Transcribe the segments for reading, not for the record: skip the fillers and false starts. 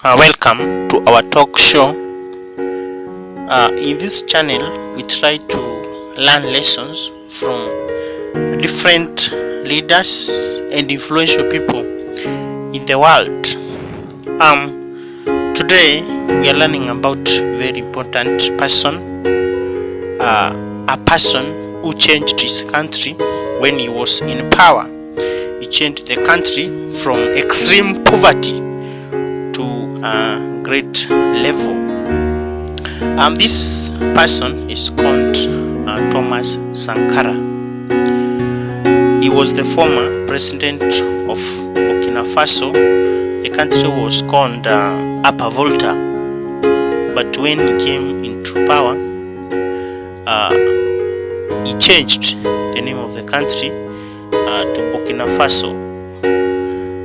Welcome to our talk show. In this channel, we try to learn lessons from different leaders and influential people in the world. Today, we are learning about a very important person, a person who changed his country when he was in power. He changed the country from extreme poverty to a great level. This person is called Thomas Sankara. He was the former president of BOKINAFASO. The country was called Upper Volta, but when he came into power, he changed the name of the country to Burkina Faso.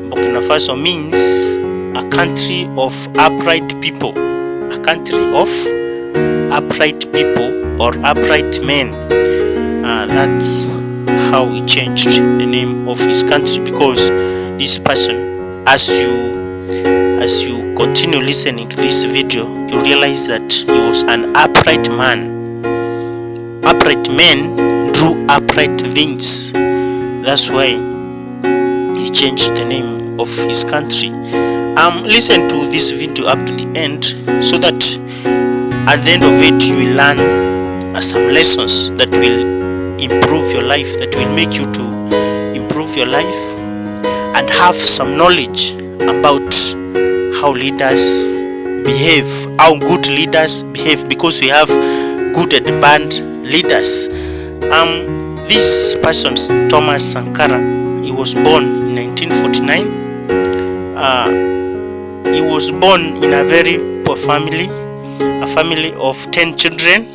Burkina Faso means a country of upright people, a country of upright people or upright men. That's how he changed the name of his country, because this person, as you continue listening to this video, you realize that he was an upright man. Upright men do upright things. That's why he changed the name of his country. Listen to this video up to the end, so that at the end of it you will learn some lessons that will improve your life, that will make you to improve your life and have some knowledge about how leaders behave, how good leaders behave, because we have good and bad leaders. This person, Thomas Sankara, he was born in 1949. He was born in a very poor family, a family of 10 children,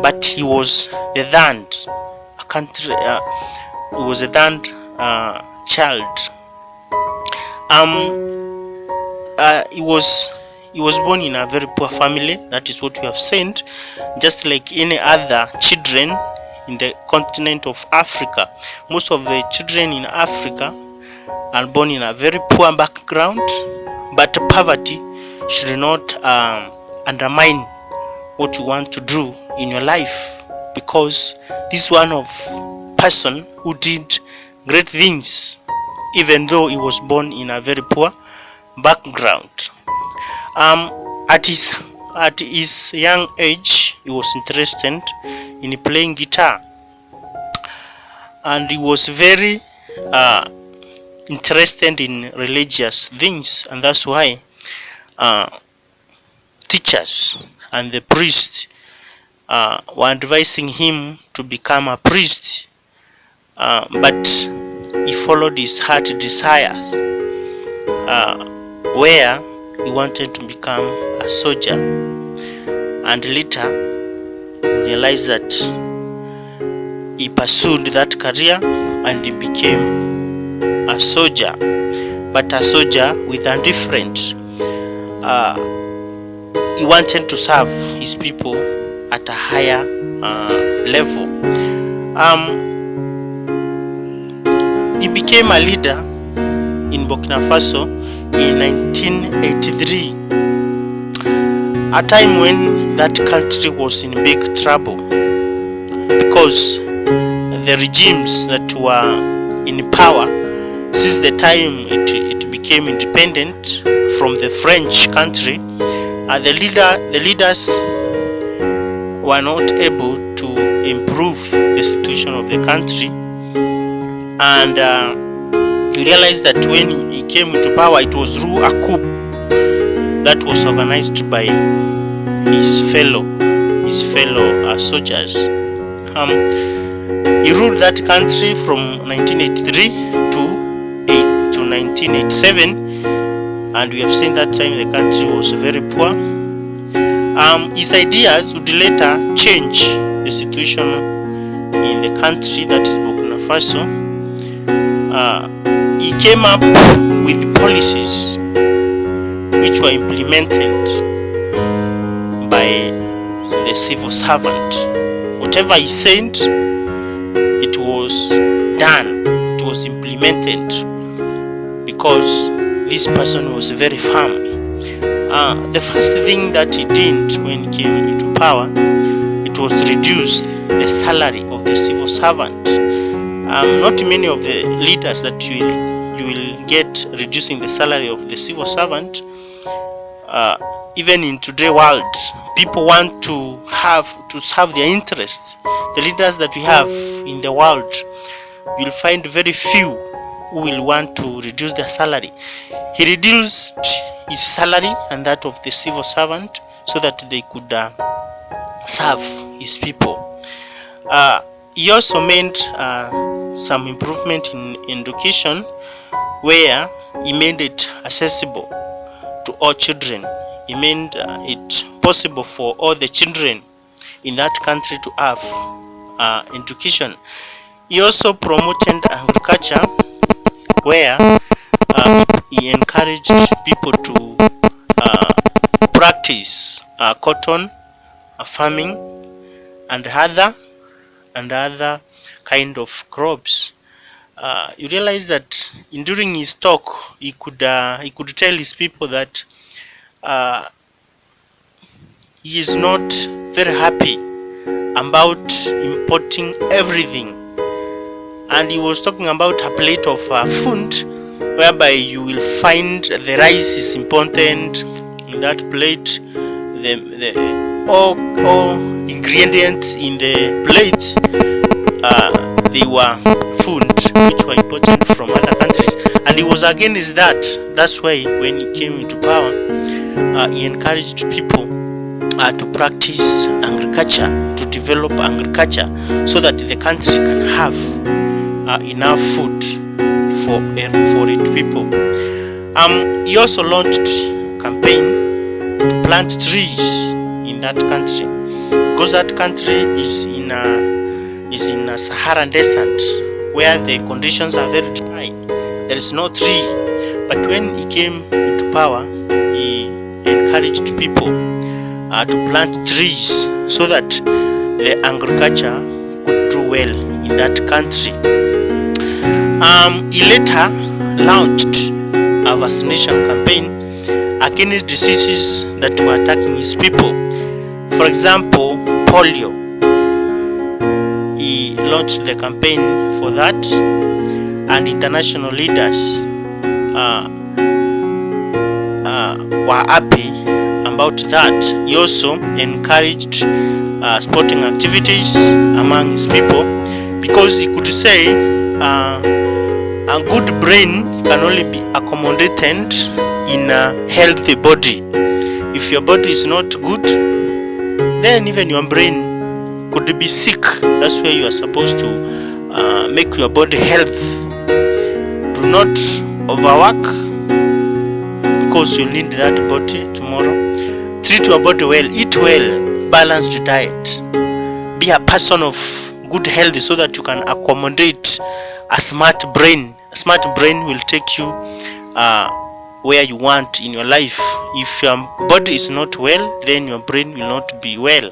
but he was the third child. He was born in a very poor family. That is what we have said. Just like any other children in the continent of Africa, most of the children in Africa are born in a very poor background. But poverty should not undermine what you want to do in your life, because this one of person who did great things even though he was born in a very poor background. At his young age, he was interested in playing guitar, and he was very interested in religious things, and that's why teachers and the priest were advising him to become a priest, but he followed his heart desires, where he wanted to become a soldier, and later he realized that he pursued that career and he became a soldier, but a soldier with a different. He wanted to serve his people at a higher level. He became a leader in Burkina Faso in 1983, a time when that country was in big trouble, because the regimes that were in power since the time it became independent from the French country, the leaders were not able to improve the situation of the country, and he realized that when he came into power, it was through a coup that was organized by his fellow soldiers. He ruled that country from 1983 to 1987, and we have seen that time the country was very poor. His ideas would later change the situation in the country, that is Burkina Faso. He came up with policies which were implemented by the civil servant. Whatever he said, it was done, it was implemented, because this person was very firm. The first thing that he did when he came into power, it was to reduce the salary of the civil servant. Not many of the leaders that you will get reducing the salary of the civil servant. Even in today's world, people want to serve their interests. The leaders that we have in the world, you'll find very few who will want to reduce their salary. He reduced his salary and that of the civil servant so that they could serve his people. He also made some improvement in education, where he made it accessible to all children. He made it possible for all the children in that country to have education. He also promoted agriculture, where he encouraged people to practice cotton farming and other kind of crops. You realize that during his talk, he could tell his people that he is not very happy about importing everything, and he was talking about a plate of food, whereby you will find the rice is important in that plate, all ingredients in the plate they were food which were imported from other countries, and he was against that. That's why when he came into power, he encouraged people to practice agriculture, to develop agriculture, so that the country can have enough food for its people. He also launched a campaign to plant trees in that country, because that country is in a Saharan desert, where the conditions are very dry. There is no tree. But when he came into power, he encouraged people to plant trees so that the agriculture could do well in that country. He later launched a vaccination campaign against diseases that were attacking his people. For example, polio. He launched the campaign for that, and international leaders were happy about that. He also encouraged sporting activities among his people, because he could say a good brain can only be accommodated in a healthy body. If your body is not good, then even your brain could be sick. That's where you are supposed to make your body health. Do not overwork, because you need that body tomorrow. Treat your body well, eat well, balanced diet. Be a person of good health so that you can accommodate a smart brain. A smart brain will take you where you want in your life. If your body is not well, then your brain will not be well.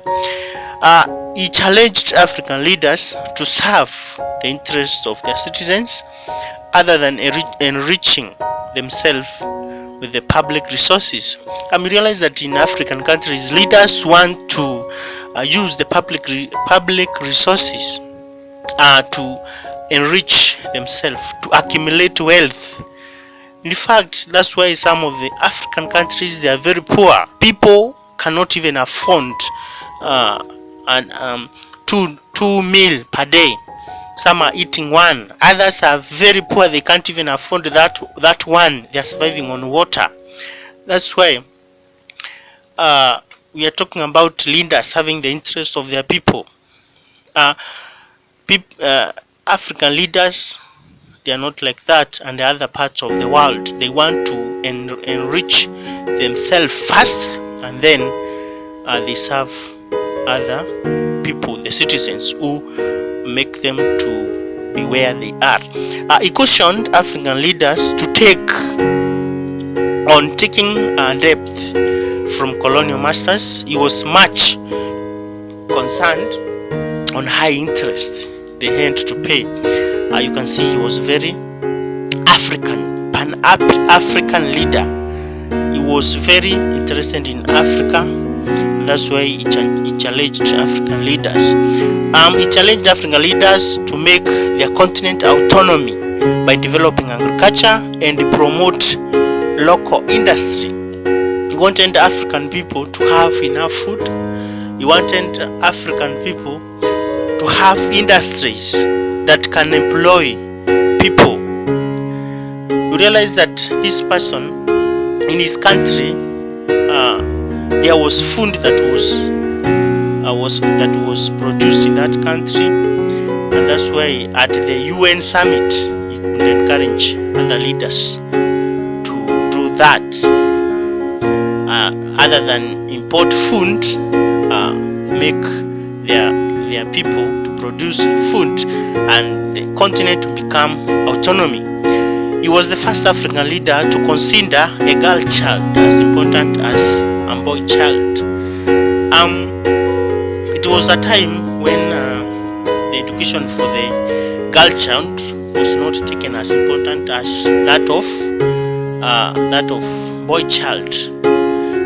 He challenged African leaders to serve the interests of their citizens, other than enriching themselves with the public resources. We realize that in African countries, leaders want to use the public resources to enrich themselves, to accumulate wealth. In fact, that's why some of the African countries, they are very poor. People cannot even afford two meal per day. Some are eating one. Others are very poor. They can't even afford that one. They are surviving on water. That's why we are talking about leaders serving the interests of their people. African leaders, they are not like that, and the other parts of the world, they want to enrich themselves first, and then they serve other people, the citizens, who make them to be where they are. He cautioned African leaders to taking debt from colonial masters. He was much concerned on high interest they had to pay. You can see he was very African, pan-African leader. He was very interested in Africa. That's why he challenged African leaders. He challenged African leaders to make their continent autonomy by developing agriculture and promote local industry. He wanted African people to have enough food. He wanted African people to have industries that can employ people. You realize that this person in his country, there was food that was produced in that country, and that's why at the UN summit he could encourage other leaders to do that. Other than import food, make their people to produce food and the continent to become autonomy. He was the first African leader to consider a girl child as important as a boy child. It was a time when the education for the girl child was not taken as important as that of boy child.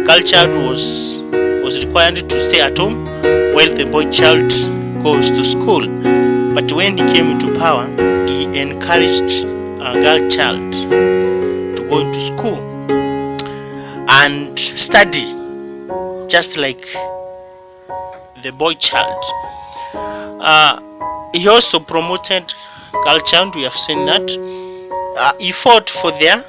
Girl child was required to stay at home while the boy child goes to school. But when he came into power, he encouraged a girl child to go into school and study just like the boy child. He also promoted girl child. We have seen that. He fought for their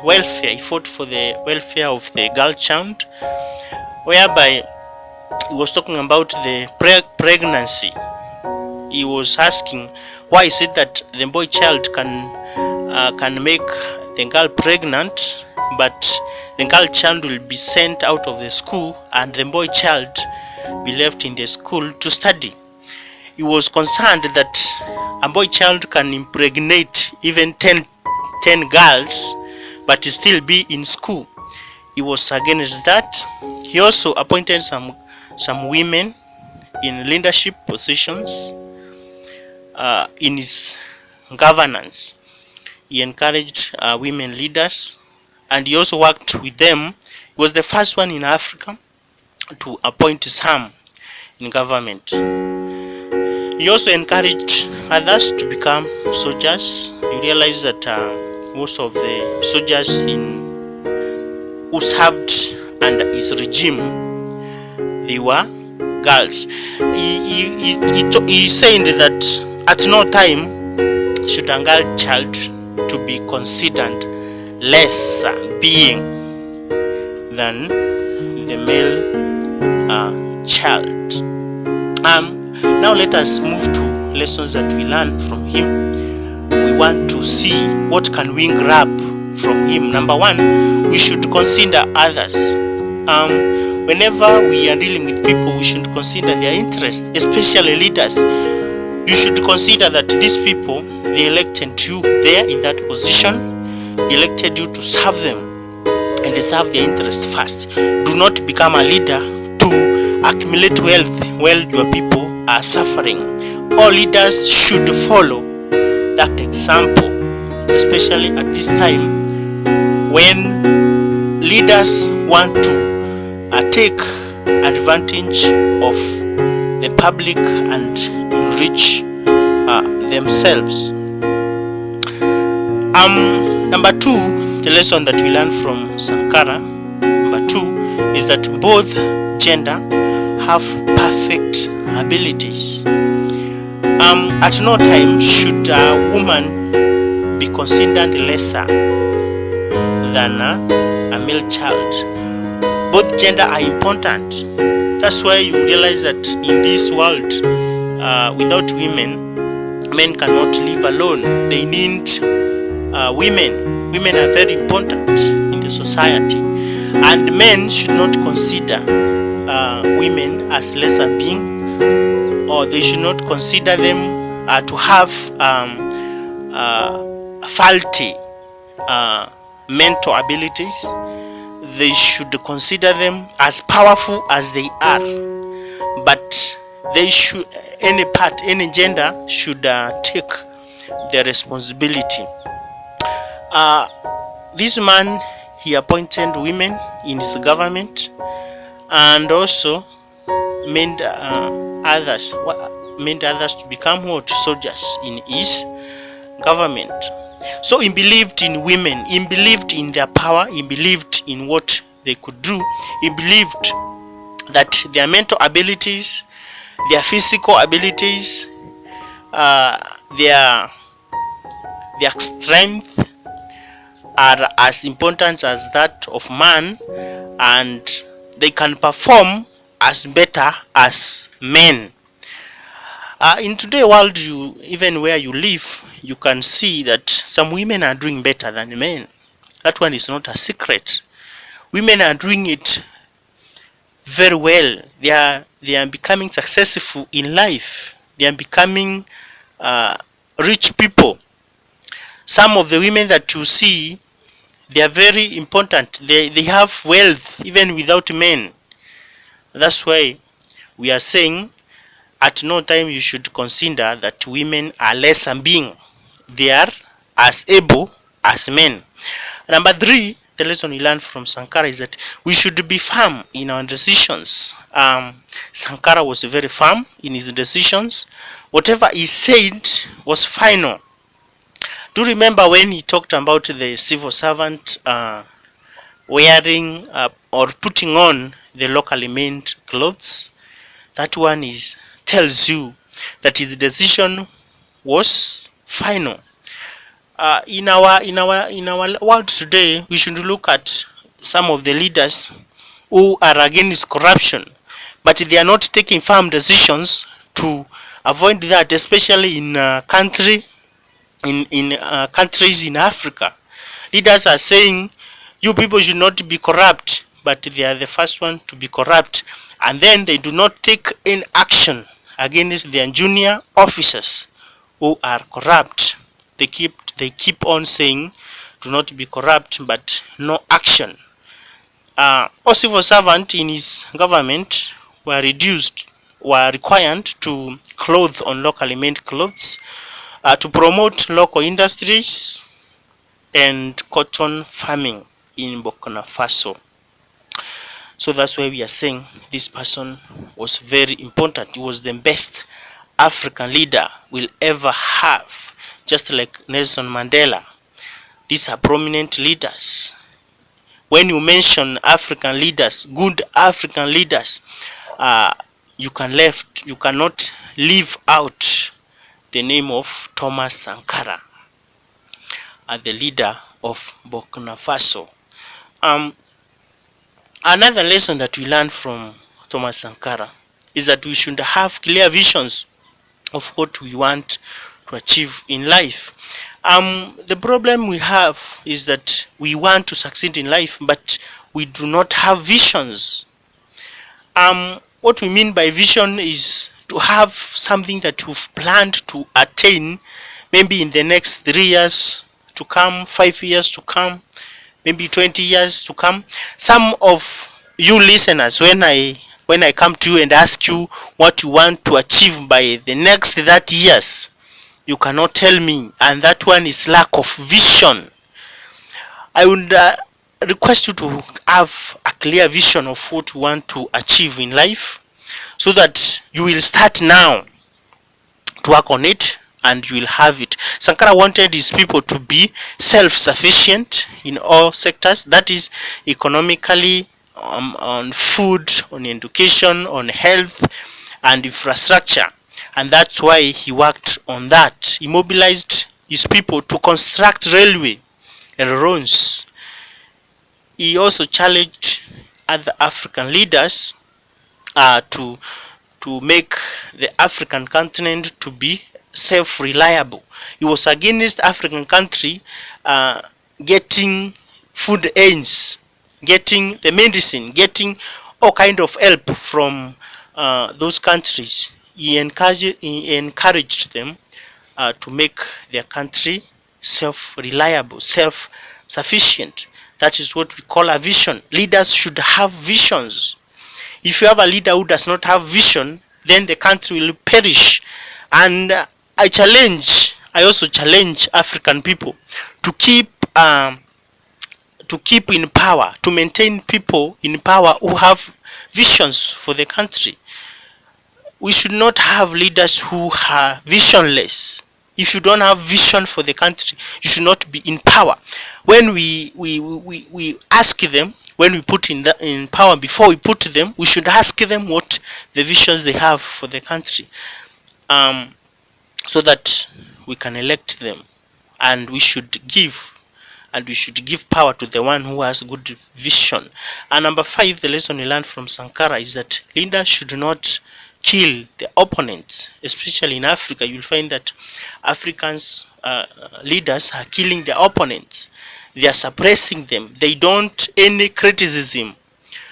welfare. He fought for the welfare of the girl child, whereby he was talking about the pregnancy. He was asking, why is it that the boy child can make the girl pregnant, but the girl child will be sent out of the school and the boy child be left in the school to study? He was concerned that a boy child can impregnate even 10 girls but still be in school. He was against that. He also appointed some women in leadership positions in his governance. He encouraged women leaders, and he also worked with them. He was the first one in Africa to appoint some in government. He also encouraged others to become soldiers. You realize that most of the soldiers who served under his regime, they were girls. He said that at no time should a girl child to be considered lesser being than the male child. Now let us move to lessons that we learn from him. We want to see what can we grab from him. Number one, we should consider others. Whenever we are dealing with people, we should consider their interests, especially leaders. You should consider that these people, they elected you there in that position. They elected you to serve them, and they serve their interest first. Do not become a leader to accumulate wealth while your people are suffering. All leaders should follow that example, especially at this time when leaders want to take advantage of the public and enrich themselves. Number two, the lesson that we learn from Sankara, number two, is that both gender have perfect abilities. At no time should a woman be considered lesser than a male child. Both gender are important. That's why you realize that in this world, without women, men cannot live alone. They need women. Women are very important in the society, and men should not consider women as lesser being, or they should not consider them to have faulty mental abilities. They should consider them as powerful as they are, but they should, any gender should take the responsibility. This man, he appointed women in his government, and also made others to become what? Soldiers in his government. So he believed in women, he believed in their power, he believed in what they could do, he believed that their mental abilities, their physical abilities, their strength are as important as that of man, and they can perform as better as men. In today's world, even where you live, you can see that some women are doing better than men. That one is not a secret. Women are doing it very well. They are becoming successful in life. They are becoming rich people. Some of the women that you see, they are very important. They have wealth even without men. That's why we are saying at no time you should consider that women are lesser being. They are as able as men. Number 3, the lesson we learned from Sankara is that we should be firm in our decisions. Sankara was very firm in his decisions. Whatever he said was final. Do remember when he talked about the civil servant wearing or putting on the locally made clothes? That one tells you that his decision was final. In our world today, we should look at some of the leaders who are against corruption, but they are not taking firm decisions to avoid that, especially in countries in Africa. Leaders are saying you people should not be corrupt, but they are the first one to be corrupt, and then they do not take any action against their junior officers who are corrupt. They keep on saying do not be corrupt, but no action. All civil servants in his government were required to clothe on locally made clothes, to promote local industries and cotton farming in Burkina Faso. So that's why we are saying this person was very important. He was the best African leader we'll ever have, just like Nelson Mandela. These are prominent leaders. When you mention African leaders, good African leaders, you cannot leave out the name of Thomas Sankara as the leader of Burkina Faso. Another lesson that we learned from Thomas Sankara is that we should have clear visions of what we want to achieve in life. The problem we have is that we want to succeed in life, but we do not have visions. What we mean by vision is to have something that you've planned to attain, maybe in the next 3 years to come, 5 years to come, maybe 20 years to come. Some of you listeners, when I come to you and ask you what you want to achieve by the next 30 years, you cannot tell me, and that one is lack of vision. I would request you to have a clear vision of what you want to achieve in life, so that you will start now to work on it and you will have it. Sankara wanted his people to be self-sufficient in all sectors, that is economically, on food, on education, on health and infrastructure, and that's why he worked on that. He mobilized his people to construct railway and roads. He also challenged other African leaders to make the African continent to be self-reliable. He was against African country getting food aids, getting the medicine, getting all kind of help from those countries. He encouraged them to make their country self-reliable, self-sufficient. That is what we call a vision. Leaders should have visions. If you have a leader who does not have vision, then the country will perish. And I also challenge African people to to keep in power, to maintain people in power who have visions for the country. We should not have leaders who are visionless. If you don't have vision for the country, you should not be in power. When we ask them, when we put in power, before we put them, we should ask them what the visions they have for the country, so that we can elect them. And we should give power to the one who has good vision. And number 5, the lesson we learned from Sankara is that leaders should not kill the opponents. Especially in Africa, you'll find that Africans leaders are killing their opponents. They are suppressing them. They don't any criticism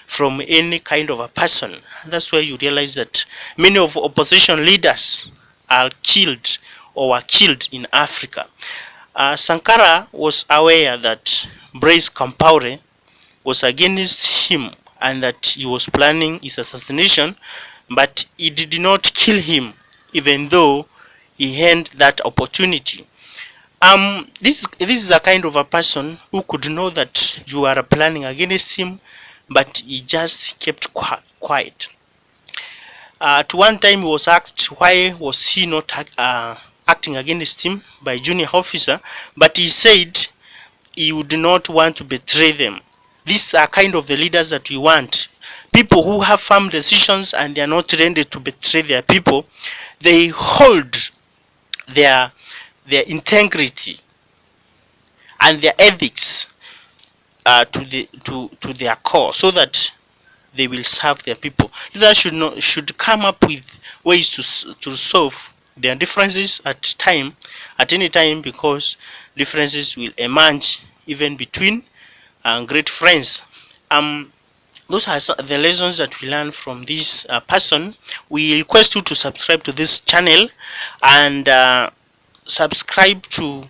from any kind of a person. That's why you realize that many of opposition leaders are killed or were killed in Africa. Sankara was aware that Blaise Compaoré was against him and that he was planning his assassination, but he did not kill him, even though he had that opportunity. This is a kind of a person who could know that you are planning against him, but he just kept quiet. At one time he was asked why was he not acting against him by junior officer, but he said he would not want to betray them. These are kind of the leaders that we want. People who have firm decisions and they are not ready to betray their people. They hold their integrity and their ethics to their core, so that they will serve their people. Leaders should come up with ways to solve their differences at any time, because differences will emerge even between great friends. Those are the lessons that we learn from this person. We request you to subscribe to this channel and subscribe to